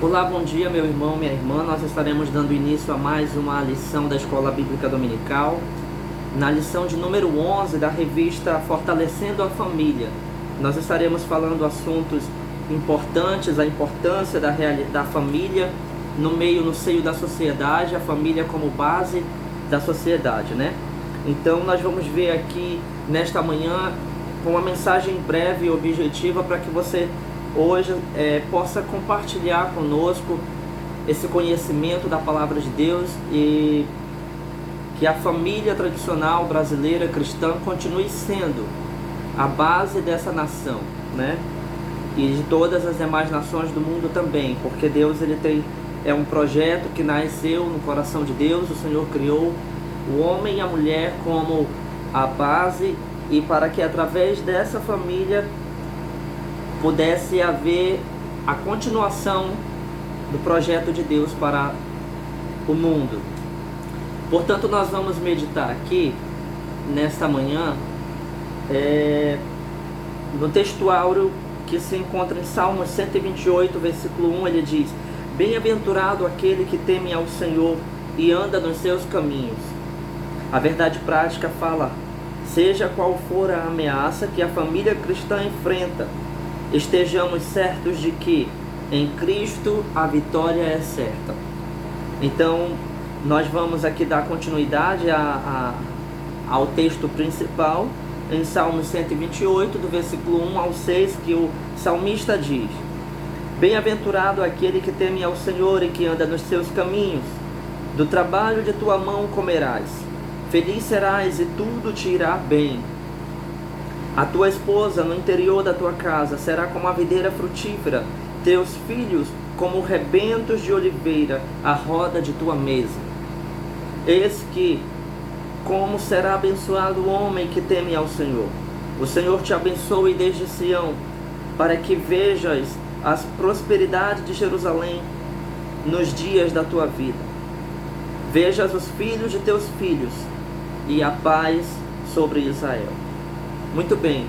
Olá, bom dia, meu irmão, minha irmã. Nós estaremos dando início a mais uma lição da Escola Bíblica Dominical, na lição de número 11 da revista Fortalecendo a Família. Nós estaremos falando assuntos importantes, a importância da família no seio da sociedade, a família como base da sociedade, né? Então nós vamos ver aqui nesta manhã uma mensagem breve e objetiva para que você hoje possa compartilhar conosco esse conhecimento da palavra de Deus e que a família tradicional brasileira cristã continue sendo a base dessa nação, né? E de todas as demais nações do mundo também, porque Deus é um projeto que nasceu no coração de Deus. O Senhor criou o homem e a mulher como a base, e para que através dessa família pudesse haver a continuação do projeto de Deus para o mundo. Portanto, nós vamos meditar aqui nesta manhã no textuário que se encontra em Salmos 128, versículo 1. Ele diz: bem-aventurado aquele que teme ao Senhor e anda nos seus caminhos. A verdade prática fala: seja qual for a ameaça que a família cristã enfrenta, estejamos certos de que em Cristo a vitória é certa. Então, nós vamos aqui dar continuidade ao texto principal, em Salmos 128, do versículo 1 ao 6, que o salmista diz: bem-aventurado aquele que teme ao Senhor e que anda nos seus caminhos. Do trabalho de tua mão comerás, feliz serás e tudo te irá bem. A tua esposa no interior da tua casa será como a videira frutífera, teus filhos como rebentos de oliveira à roda de tua mesa. Eis que como será abençoado o homem que teme ao Senhor. O Senhor te abençoe desde Sião, para que vejas as prosperidades de Jerusalém nos dias da tua vida. Vejas os filhos de teus filhos e a paz sobre Israel. Muito bem,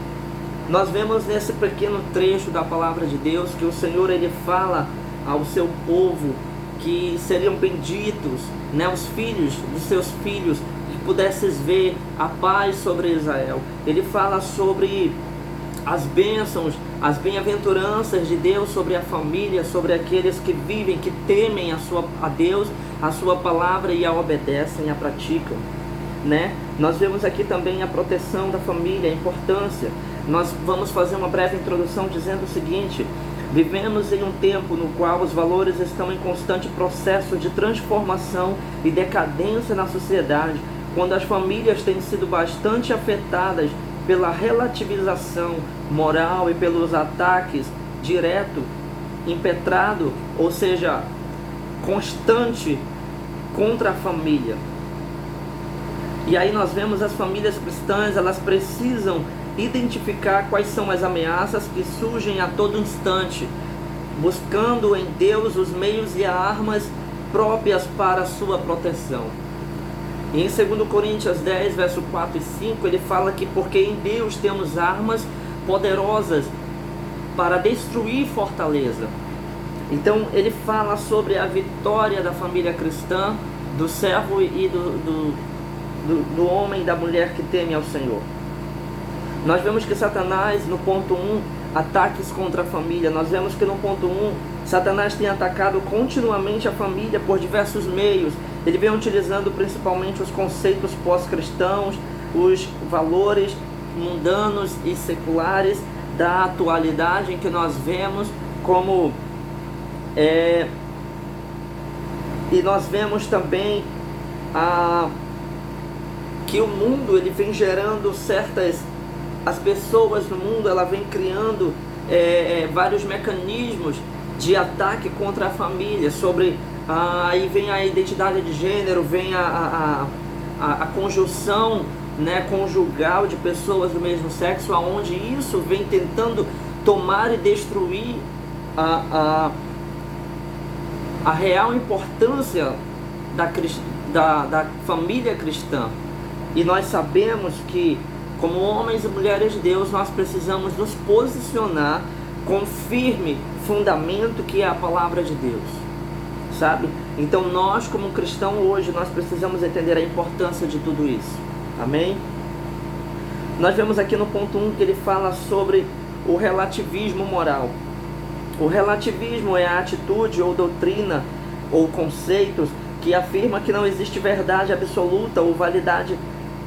nós vemos nesse pequeno trecho da palavra de Deus que o Senhor ele fala ao seu povo que seriam benditos, né, os filhos dos seus filhos, que pudesses ver a paz sobre Israel. Ele fala sobre as bênçãos, as bem-aventuranças de Deus sobre a família, sobre aqueles que vivem, que temem a Deus, a sua palavra e a obedecem, a praticam, né? Nós vemos aqui também a proteção da família, a importância. Nós vamos fazer uma breve introdução dizendo o seguinte: vivemos em um tempo no qual os valores estão em constante processo de transformação e decadência na sociedade, quando as famílias têm sido bastante afetadas pela relativização moral e pelos ataques direto, impetrado, ou seja, constante contra a família. E aí nós vemos as famílias cristãs, elas precisam identificar quais são as ameaças que surgem a todo instante, buscando em Deus os meios e armas próprias para a sua proteção. E em 2 Coríntios 10, verso 4 e 5, ele fala que porque em Deus temos armas poderosas para destruir fortaleza. Então ele fala sobre a vitória da família cristã, do servo e do homem e da mulher que teme ao Senhor. Nós vemos que Satanás, no ponto 1, ataques contra a família. Nós vemos que no ponto 1, Satanás tem atacado continuamente a família por diversos meios. Ele vem utilizando principalmente os conceitos pós-cristãos, os valores mundanos e seculares da atualidade, em que nós vemos como e nós vemos também que o mundo ele vem gerando as pessoas no mundo, ela vem criando vários mecanismos de ataque contra a família. Aí vem a identidade de gênero, vem a conjunção, né, conjugal de pessoas do mesmo sexo, aonde isso vem tentando tomar e destruir a real importância da família cristã. E nós sabemos que, como homens e mulheres de Deus, nós precisamos nos posicionar com firme fundamento que é a palavra de Deus, sabe? Então nós, como cristão hoje, nós precisamos entender a importância de tudo isso. Amém? Nós vemos aqui no ponto 1 que ele fala sobre o relativismo moral. O relativismo é a atitude ou doutrina ou conceitos que afirma que não existe verdade absoluta ou validade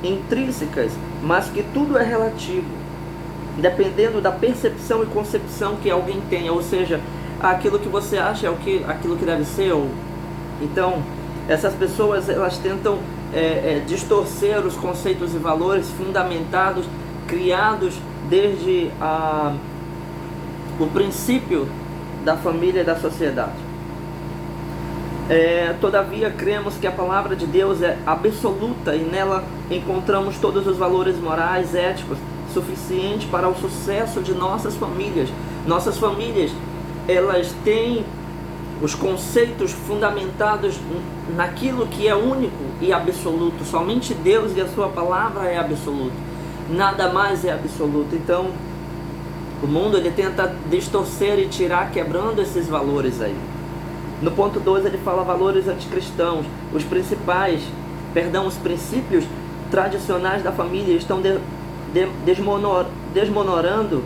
intrínsecas, mas que tudo é relativo, dependendo da percepção e concepção que alguém tenha. Ou seja, aquilo que você acha é aquilo que deve ser. Então, essas pessoas, elas tentam distorcer os conceitos e valores fundamentados, criados desde o princípio da família e da sociedade. Todavia, cremos que a palavra de Deus é absoluta e nela encontramos todos os valores morais, éticos, suficientes para o sucesso de nossas famílias. Nossas famílias, elas têm os conceitos fundamentados naquilo que é único e absoluto. Somente Deus e a sua palavra é absoluto. Nada mais é absoluto. Então, o mundo ele tenta distorcer e tirar, quebrando esses valores aí. No ponto 2 ele fala valores anticristãos. Os princípios tradicionais da família estão desmonorando,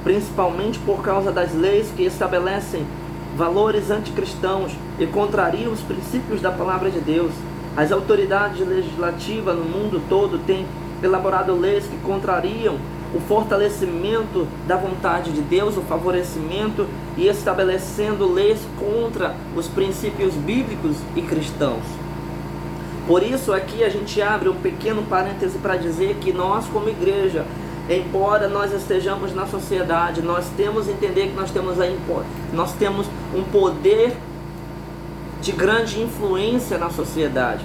principalmente por causa das leis que estabelecem valores anticristãos e contrariam os princípios da palavra de Deus. As autoridades legislativas no mundo todo têm elaborado leis que contrariam o fortalecimento da vontade de Deus, o favorecimento, e estabelecendo leis contra os princípios bíblicos e cristãos. Por isso aqui a gente abre um pequeno parêntese para dizer que nós, como igreja, embora nós estejamos na sociedade, nós temos que entender que nós temos um poder de grande influência na sociedade.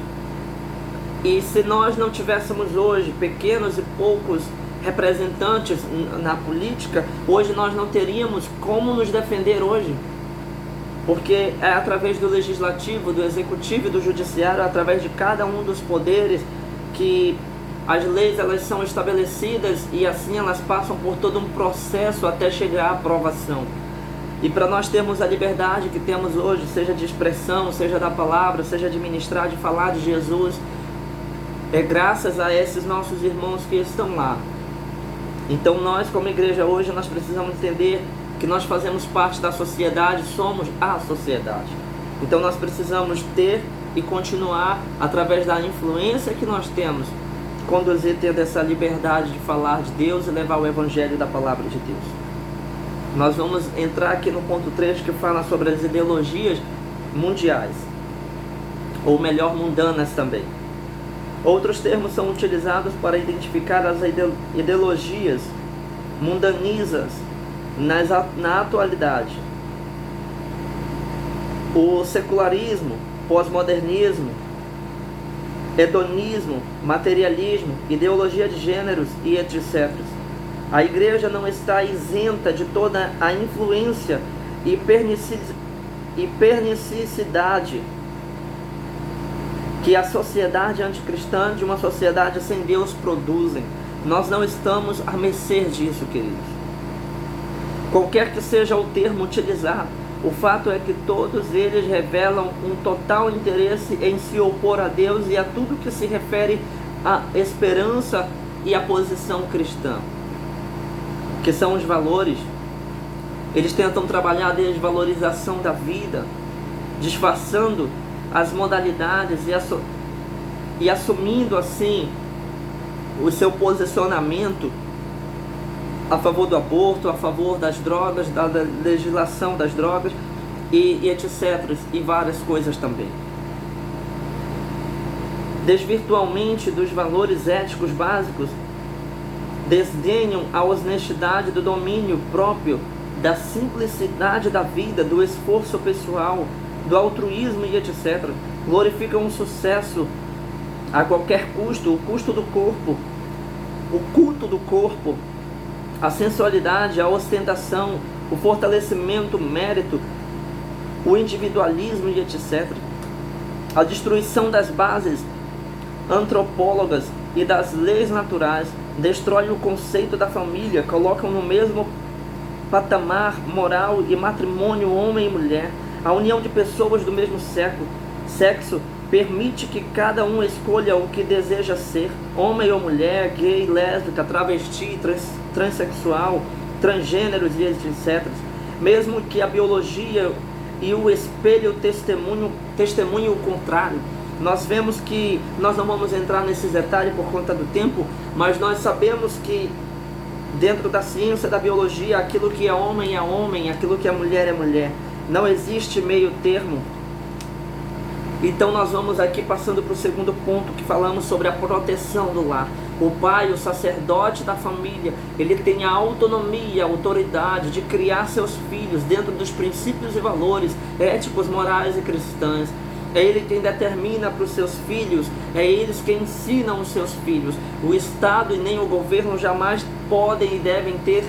E se nós não tivéssemos hoje pequenos e poucos representantes na política, hoje nós não teríamos como nos defender hoje. Porque é através do legislativo, do executivo e do judiciário, através de cada um dos poderes, que as leis elas são estabelecidas e assim elas passam por todo um processo até chegar à aprovação. E para nós termos a liberdade que temos hoje, seja de expressão, seja da palavra, seja de ministrar, de falar de Jesus, é graças a esses nossos irmãos que estão lá. Então nós, como igreja hoje, nós precisamos entender que nós fazemos parte da sociedade, somos a sociedade. Então nós precisamos ter e continuar, através da influência que nós temos, conduzir, tendo essa liberdade de falar de Deus e levar o evangelho da palavra de Deus. Nós vamos entrar aqui no ponto 3, que fala sobre as ideologias mundiais, ou melhor, mundanas também. Outros termos são utilizados para identificar as ideologias mundanisas na atualidade. O secularismo, pós-modernismo, hedonismo, materialismo, ideologia de gêneros e etc. A igreja não está isenta de toda a influência e perniciosidade que a sociedade anticristã de uma sociedade sem Deus produzem. Nós não estamos à mercê disso, queridos. Qualquer que seja o termo utilizado, o fato é que todos eles revelam um total interesse em se opor a Deus e a tudo que se refere à esperança e à posição cristã, que são os valores. Eles tentam trabalhar a desvalorização da vida, disfarçando as modalidades e assumindo assim o seu posicionamento a favor do aborto, a favor das drogas, da legislação das drogas e etc. E várias coisas também. Desvirtualmente dos valores éticos básicos, desdenham a honestidade do domínio próprio, da simplicidade da vida, do esforço pessoal, do altruísmo e etc. Glorificam o sucesso a qualquer custo, o custo do corpo, o culto do corpo, a sensualidade, a ostentação, o fortalecimento, o mérito, o individualismo e etc. A destruição das bases antropólogas e das leis naturais, destrói o conceito da família, colocam no mesmo patamar moral e matrimônio homem e mulher. A união de pessoas do mesmo sexo permite que cada um escolha o que deseja ser, homem ou mulher, gay, lésbica, travesti, transexual, transgêneros e etc. Mesmo que a biologia e o espelho testemunhem o contrário. Nós vemos que, nós não vamos entrar nesses detalhes por conta do tempo, mas nós sabemos que dentro da ciência da biologia, aquilo que é homem, aquilo que é mulher. Não existe meio termo. Então nós vamos aqui passando para o segundo ponto, que falamos sobre a proteção do lar. O pai, o sacerdote da família, ele tem a autonomia, a autoridade de criar seus filhos dentro dos princípios e valores éticos, morais e cristãos. É ele quem determina para os seus filhos, é eles quem ensinam os seus filhos. O Estado e nem o governo jamais podem e devem ter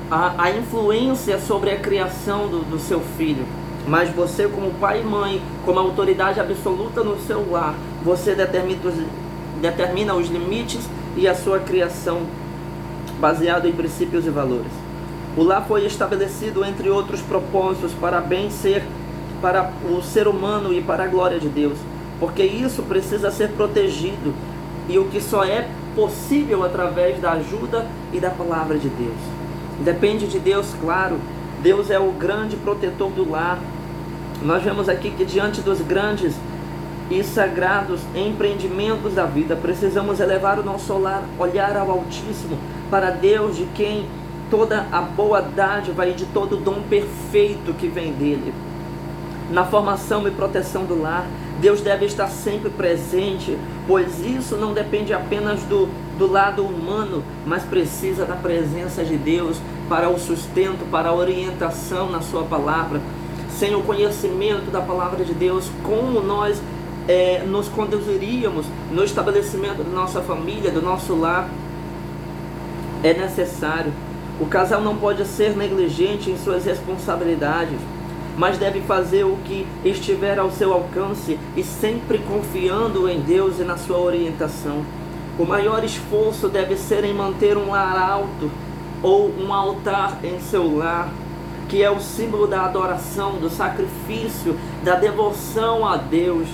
a influência sobre a criação do seu filho. Mas você, como pai e mãe, como autoridade absoluta no seu lar, você determina os limites e a sua criação baseado em princípios e valores. O lar foi estabelecido, entre outros propósitos, para para o ser humano e para a glória de Deus, porque isso precisa ser protegido, e o que só é possível através da ajuda e da palavra de Deus. Depende de Deus, claro. Deus é o grande protetor do lar. Nós vemos aqui que diante dos grandes e sagrados empreendimentos da vida, precisamos elevar o nosso olhar ao Altíssimo, para Deus, de quem toda a boa dádiva e de todo o dom perfeito que vem dele. Na formação e proteção do lar, Deus deve estar sempre presente, pois isso não depende apenas do lado humano, mas precisa da presença de Deus para o sustento, para a orientação na sua palavra. Sem o conhecimento da palavra de Deus, como nós nos conduziríamos no estabelecimento da nossa família, do nosso lar? É necessário. O casal não pode ser negligente em suas responsabilidades, mas deve fazer o que estiver ao seu alcance e sempre confiando em Deus e na sua orientação. O maior esforço deve ser em manter um lar alto ou um altar em seu lar, que é o símbolo da adoração, do sacrifício, da devoção a Deus.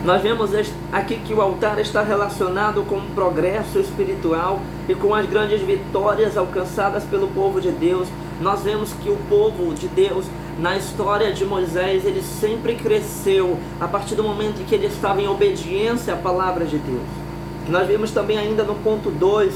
Nós vemos aqui que o altar está relacionado com o progresso espiritual e com as grandes vitórias alcançadas pelo povo de Deus. Nós vemos que o povo de Deus, na história de Moisés, ele sempre cresceu a partir do momento em que ele estava em obediência à palavra de Deus. Nós vemos também ainda no ponto 2,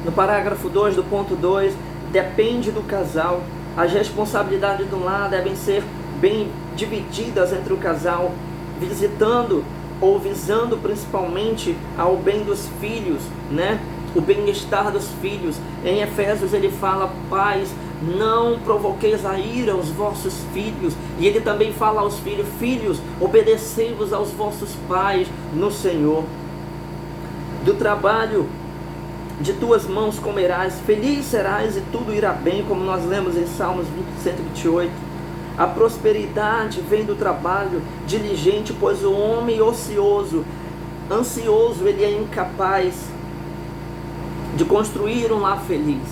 no parágrafo 2 do ponto 2, depende do casal. As responsabilidades do lar devem ser bem divididas entre o casal, visitando ou visando principalmente ao bem dos filhos, né? O bem-estar dos filhos. Em Efésios ele fala: pais, não provoqueis a ira aos vossos filhos. E ele também fala aos filhos: filhos, obedecei-vos aos vossos pais no Senhor. Do trabalho de tuas mãos comerás, feliz serás e tudo irá bem, como nós lemos em Salmos 128. A prosperidade vem do trabalho diligente, pois o homem ocioso, ansioso, ele é incapaz de construir um lar feliz,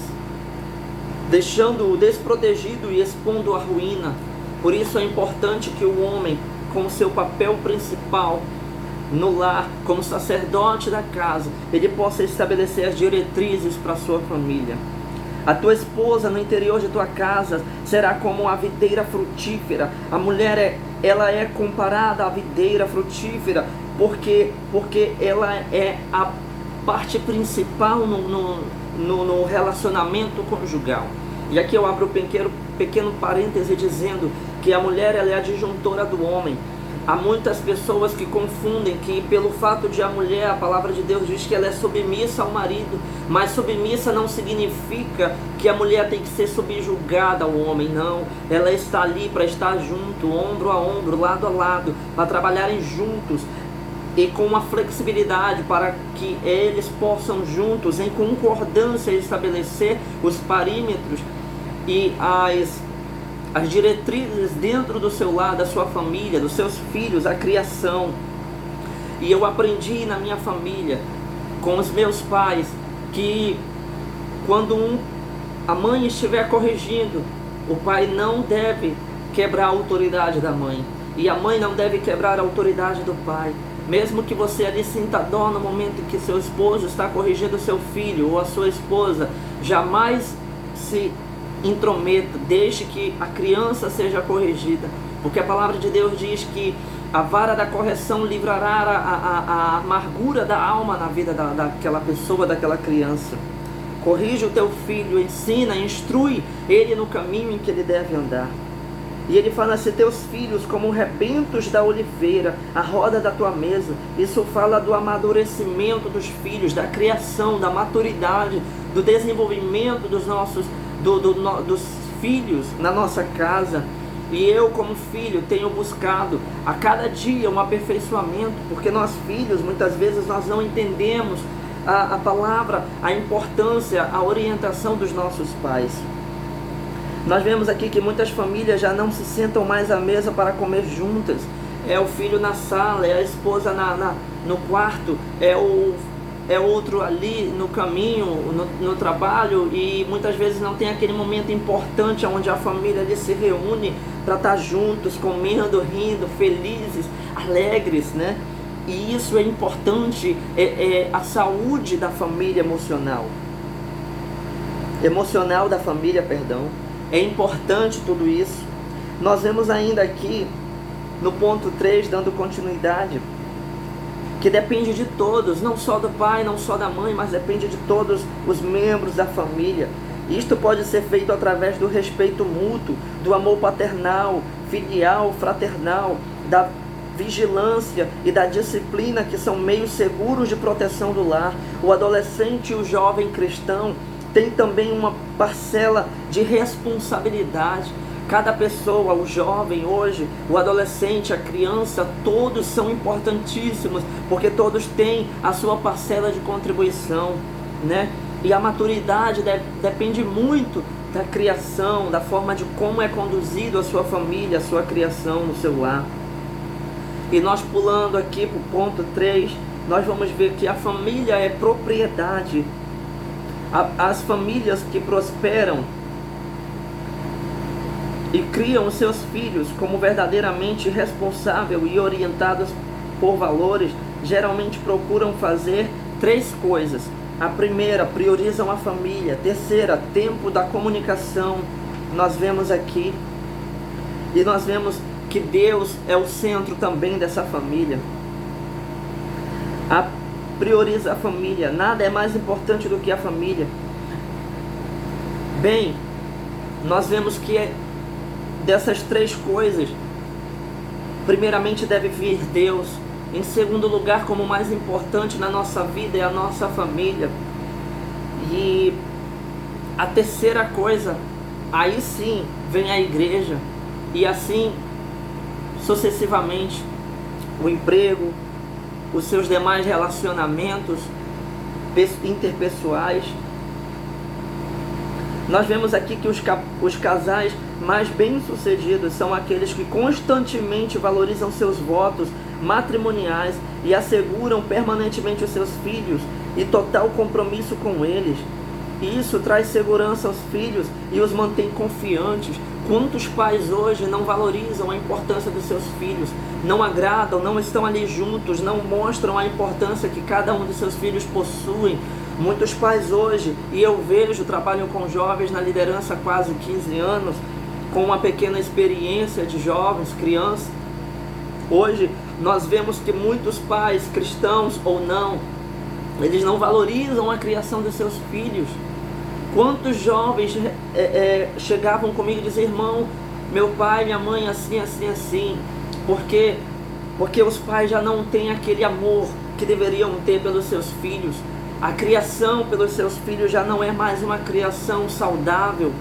deixando-o desprotegido e expondo a ruína. Por isso é importante que o homem, com o seu papel principal no lar, como sacerdote da casa, ele possa estabelecer as diretrizes para a sua família. A tua esposa no interior de tua casa será como a videira frutífera. A mulher ela é comparada à videira frutífera porque ela é a parte principal no relacionamento conjugal. E aqui eu abro um pequeno parêntese dizendo que a mulher ela é a disjuntora do homem. Há muitas pessoas que confundem que pelo fato de a mulher, a palavra de Deus diz que ela é submissa ao marido, mas submissa não significa que a mulher tem que ser subjugada ao homem, não. Ela está ali para estar junto, ombro a ombro, lado a lado, para trabalharem juntos e com uma flexibilidade para que eles possam juntos, em concordância, estabelecer os parímetros e as diretrizes dentro do seu lar, da sua família, dos seus filhos, a criação. E eu aprendi na minha família, com os meus pais, que quando um a mãe estiver corrigindo, o pai não deve quebrar a autoridade da mãe. E a mãe não deve quebrar a autoridade do pai. Mesmo que você ali sinta dó no momento em que seu esposo está corrigindo seu filho ou a sua esposa, jamais se intrometa, deixe que a criança seja corrigida. Porque a palavra de Deus diz que a vara da correção livrará a amargura da alma na vida daquela pessoa, daquela criança. Corrige o teu filho, ensina, instrui ele no caminho em que ele deve andar. E ele fala: se teus filhos como rebentos da oliveira, a roda da tua mesa. Isso fala do amadurecimento dos filhos, da criação, da maturidade, do desenvolvimento dos filhos na nossa casa. E eu, como filho, tenho buscado a cada dia um aperfeiçoamento, porque nós filhos, muitas vezes nós não entendemos a palavra, a importância, a orientação dos nossos pais. Nós vemos aqui que muitas famílias já não se sentam mais à mesa para comer juntas. É o filho na sala, é a esposa no quarto, é outro ali no caminho, no trabalho, e muitas vezes não tem aquele momento importante onde a família ali se reúne para estar juntos, comendo, rindo, felizes, alegres, né? E isso é importante, a saúde da família emocional da família, perdão. É importante tudo isso. Nós vemos ainda aqui no ponto 3, dando continuidade, que depende de todos, não só do pai, não só da mãe, mas depende de todos os membros da família. Isto pode ser feito através do respeito mútuo, do amor paternal, filial, fraternal, da vigilância e da disciplina, que são meios seguros de proteção do lar. O adolescente e o jovem cristão tem também uma parcela de responsabilidade. Cada pessoa, o jovem hoje, o adolescente, a criança, todos são importantíssimos, porque todos têm a sua parcela de contribuição, né? E a maturidade depende muito da criação, da forma de como é conduzido a sua família, a sua criação no seu lar. E nós pulando aqui para o ponto 3, nós vamos ver que a família é propriedade. As famílias que prosperam e criam os seus filhos como verdadeiramente responsáveis e orientados por valores, geralmente procuram fazer 3 coisas. A primeira, priorizam a família. Terceira, tempo da comunicação. Nós vemos aqui, e nós vemos que Deus é o centro também dessa família. Prioriza a família. Nada é mais importante do que a família. Bem, nós vemos que dessas 3 coisas, primeiramente deve vir Deus. Em segundo lugar, como mais importante na nossa vida, é a nossa família. E a terceira coisa, aí sim vem a igreja. E assim sucessivamente, o emprego, os seus demais relacionamentos interpessoais. Nós vemos aqui que os casais mais bem-sucedidos são aqueles que constantemente valorizam seus votos matrimoniais e asseguram permanentemente os seus filhos e total compromisso com eles. E isso traz segurança aos filhos e os mantém confiantes. Quantos pais hoje não valorizam a importância dos seus filhos, não agradam, não estão ali juntos, não mostram a importância que cada um dos seus filhos possuem? Muitos pais hoje, e eu vejo, trabalham com jovens na liderança há quase 15 anos, com uma pequena experiência de jovens, crianças. Hoje nós vemos que muitos pais, cristãos ou não, eles não valorizam a criação dos seus filhos. Quantos jovens chegavam comigo e diziam: irmão, meu pai, minha mãe, assim, assim, assim. Porque os pais já não têm aquele amor que deveriam ter pelos seus filhos. A criação pelos seus filhos já não é mais uma criação saudável.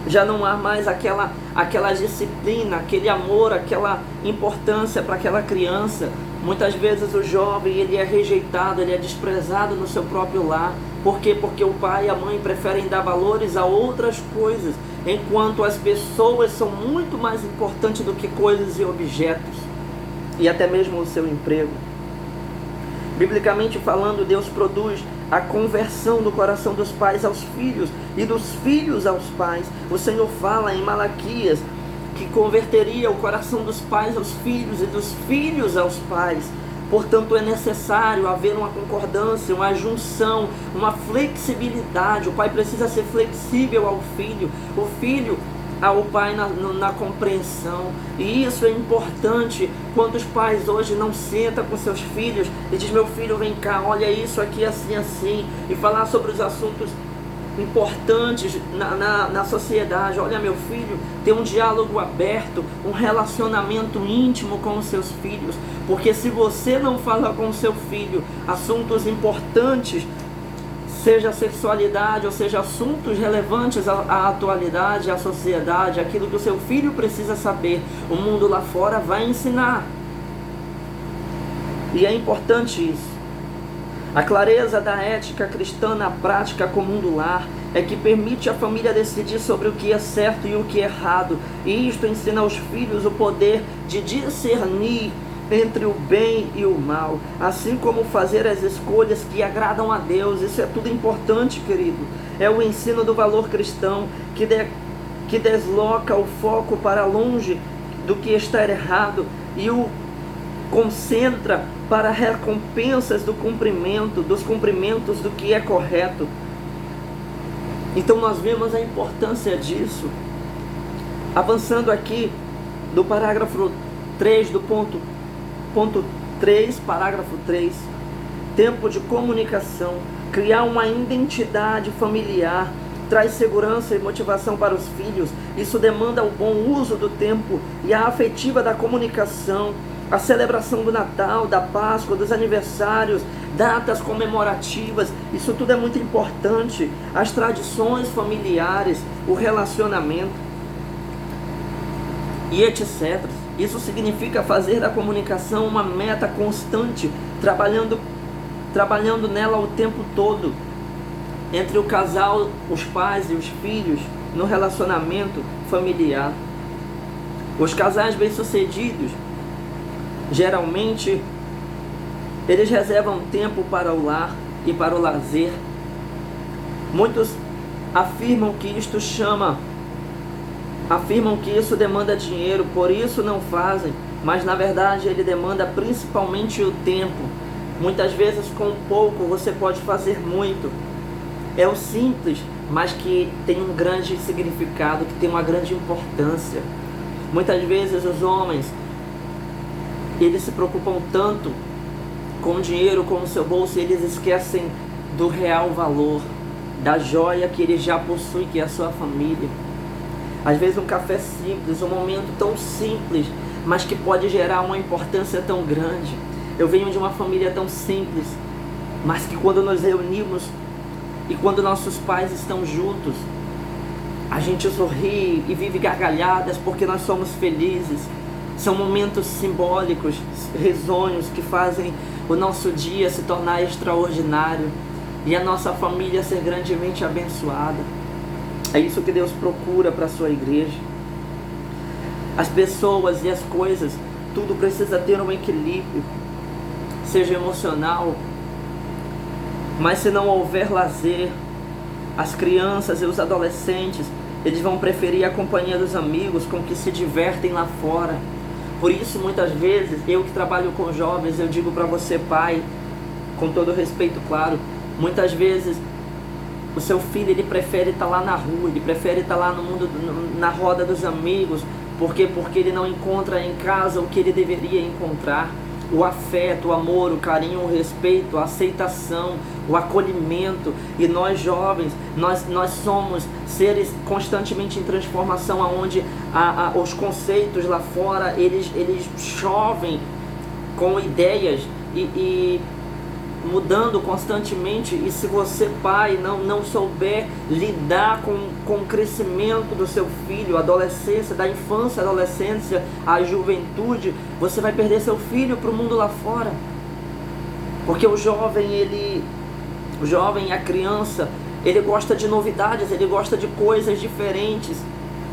Já não há mais aquela disciplina, aquele amor, aquela importância para aquela criança. Muitas vezes o jovem, ele é rejeitado, ele é desprezado no seu próprio lar. Por quê? Porque o pai e a mãe preferem dar valores a outras coisas, enquanto as pessoas são muito mais importantes do que coisas e objetos, e até mesmo o seu emprego. Biblicamente falando, Deus produz a conversão do coração dos pais aos filhos e dos filhos aos pais. O Senhor fala em Malaquias que converteria o coração dos pais aos filhos e dos filhos aos pais. Portanto, é necessário haver uma concordância, uma junção, uma flexibilidade. O pai precisa ser flexível ao filho, o filho ao pai na compreensão. E isso é importante. Quantos pais hoje não sentam com seus filhos e diz: meu filho, vem cá, olha isso aqui assim, assim, e falar sobre os assuntos importantes na sociedade. Olha, meu filho, ter um diálogo aberto, um relacionamento íntimo com os seus filhos, porque se você não fala com o seu filho assuntos importantes, seja sexualidade, ou seja, assuntos relevantes à atualidade, à sociedade, aquilo que o seu filho precisa saber, o mundo lá fora vai ensinar. E é importante isso. A clareza da ética cristã na prática comum do lar é que permite à família decidir sobre o que é certo e o que é errado. E isto ensina aos filhos o poder de discernir entre o bem e o mal, assim como fazer as escolhas que agradam a Deus. Isso é tudo importante, querido. É o ensino do valor cristão que desloca o foco para longe do que está errado e o concentra para recompensas dos cumprimentos do que é correto. Então nós vemos a importância disso. Avançando aqui do parágrafo 3, do ponto 3, parágrafo 3, tempo de comunicação. Criar uma identidade familiar traz segurança e motivação para os filhos. Isso demanda o bom uso do tempo e a afetiva da comunicação. A celebração do Natal, da Páscoa, dos aniversários, datas comemorativas, isso tudo é muito importante. As tradições familiares, o relacionamento e etc. Isso significa fazer da comunicação uma meta constante, trabalhando nela o tempo todo, entre o casal, os pais e os filhos, no relacionamento familiar. Os casais bem-sucedidos, geralmente, eles reservam tempo para o lar e para o lazer. Muitos afirmam que isso demanda dinheiro, por isso não fazem, mas na verdade ele demanda principalmente o tempo. Muitas vezes com pouco você pode fazer muito. É o simples, mas que tem um grande significado, que tem uma grande importância. Muitas vezes os homens, eles se preocupam tanto com o dinheiro, com o seu bolso, e eles esquecem do real valor, da joia que eles já possuem, que é a sua família. Às vezes um café simples, um momento tão simples, mas que pode gerar uma importância tão grande. Eu venho de uma família tão simples, mas que quando nos reunimos e quando nossos pais estão juntos, a gente sorri e vive gargalhadas porque nós somos felizes. São momentos simbólicos, risonhos, que fazem o nosso dia se tornar extraordinário e a nossa família ser grandemente abençoada. É isso que Deus procura para a sua igreja. As pessoas e as coisas, tudo precisa ter um equilíbrio, seja emocional, mas se não houver lazer, as crianças e os adolescentes, eles vão preferir a companhia dos amigos com que se divertem lá fora. Por isso, muitas vezes, eu que trabalho com jovens, eu digo para você, pai, com todo respeito, claro, muitas vezes o seu filho, ele prefere estar lá na rua, ele prefere estar lá no mundo, na roda dos amigos, porque ele não encontra em casa o que ele deveria encontrar. O afeto, o amor, o carinho, o respeito, a aceitação, o acolhimento. E nós jovens, nós somos seres constantemente em transformação, onde os conceitos lá fora, eles chovem com ideias e mudando constantemente. E se você, pai, não souber lidar com o crescimento do seu filho, a adolescência, da infância, adolescência, a juventude, você vai perder seu filho para o mundo lá fora. Porque o jovem, a criança, ele gosta de novidades, ele gosta de coisas diferentes.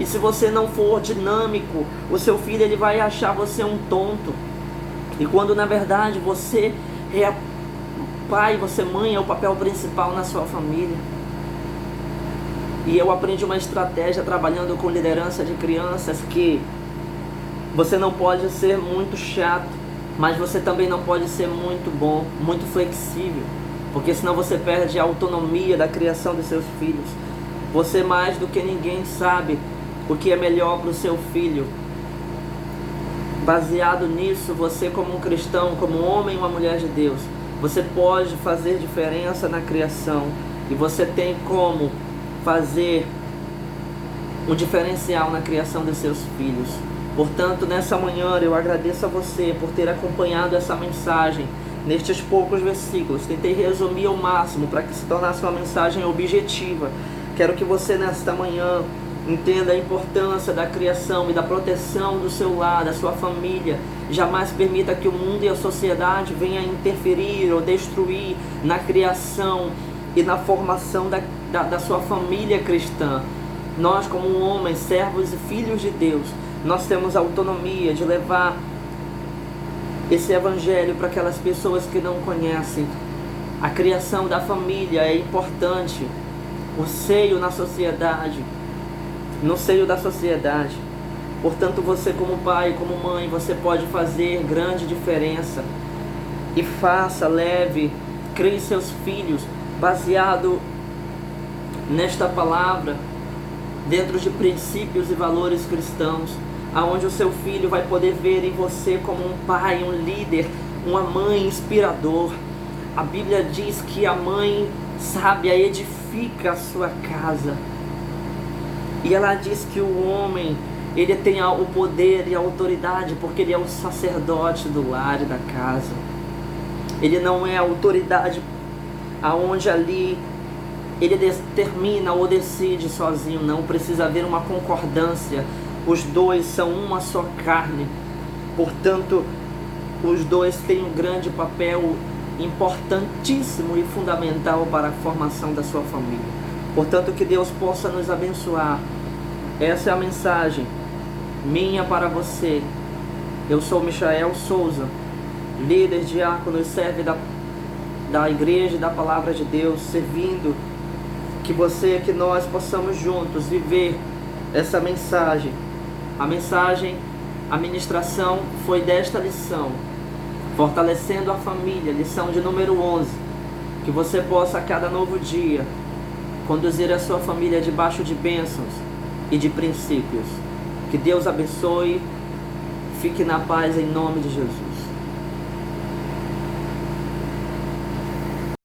E se você não for dinâmico, o seu filho, ele vai achar você um tonto. E quando na verdade você pai, você mãe, é o papel principal na sua família. E eu aprendi uma estratégia trabalhando com liderança de crianças, que você não pode ser muito chato, mas você também não pode ser muito bom, muito flexível, porque senão você perde a autonomia da criação dos seus filhos. Você, mais do que ninguém, sabe o que é melhor para o seu filho. Baseado nisso, você, como um cristão, como um homem e uma mulher de Deus, você pode fazer diferença na criação, e você tem como fazer um diferencial na criação dos seus filhos. Portanto, nessa manhã eu agradeço a você por ter acompanhado essa mensagem nestes poucos versículos. Tentei resumir ao máximo para que se tornasse uma mensagem objetiva. Quero que você, nesta manhã, entenda a importância da criação e da proteção do seu lar, da sua família. Jamais permita que o mundo e a sociedade venham interferir ou destruir na criação e na formação da sua família cristã. Nós, como homens, servos e filhos de Deus, nós temos a autonomia de levar esse evangelho para aquelas pessoas que não conhecem. A criação da família é importante. O seio na sociedade, no seio da sociedade. Portanto, você, como pai, como mãe, você pode fazer grande diferença. E faça, leve, crie seus filhos baseado nesta palavra, dentro de princípios e valores cristãos, aonde o seu filho vai poder ver em você como um pai, um líder, uma mãe inspirador. A Bíblia diz que a mãe sábia edifica a sua casa. E ela diz que o homem, ele tem o poder e a autoridade porque ele é o sacerdote do lar e da casa. Ele não é a autoridade aonde ali ele determina ou decide sozinho. Não, precisa haver uma concordância. Os dois são uma só carne. Portanto, os dois têm um grande papel importantíssimo e fundamental para a formação da sua família. Portanto, que Deus possa nos abençoar. Essa é a mensagem minha para você. Eu sou Michael Souza, líder, diácono e servo da igreja e da palavra de Deus, servindo. Que nós possamos juntos viver essa mensagem. A ministração foi desta lição, fortalecendo a família, lição de número 11. Que você possa a cada novo dia conduzir a sua família debaixo de bênçãos e de princípios. Que Deus abençoe. Fique na paz em nome de Jesus.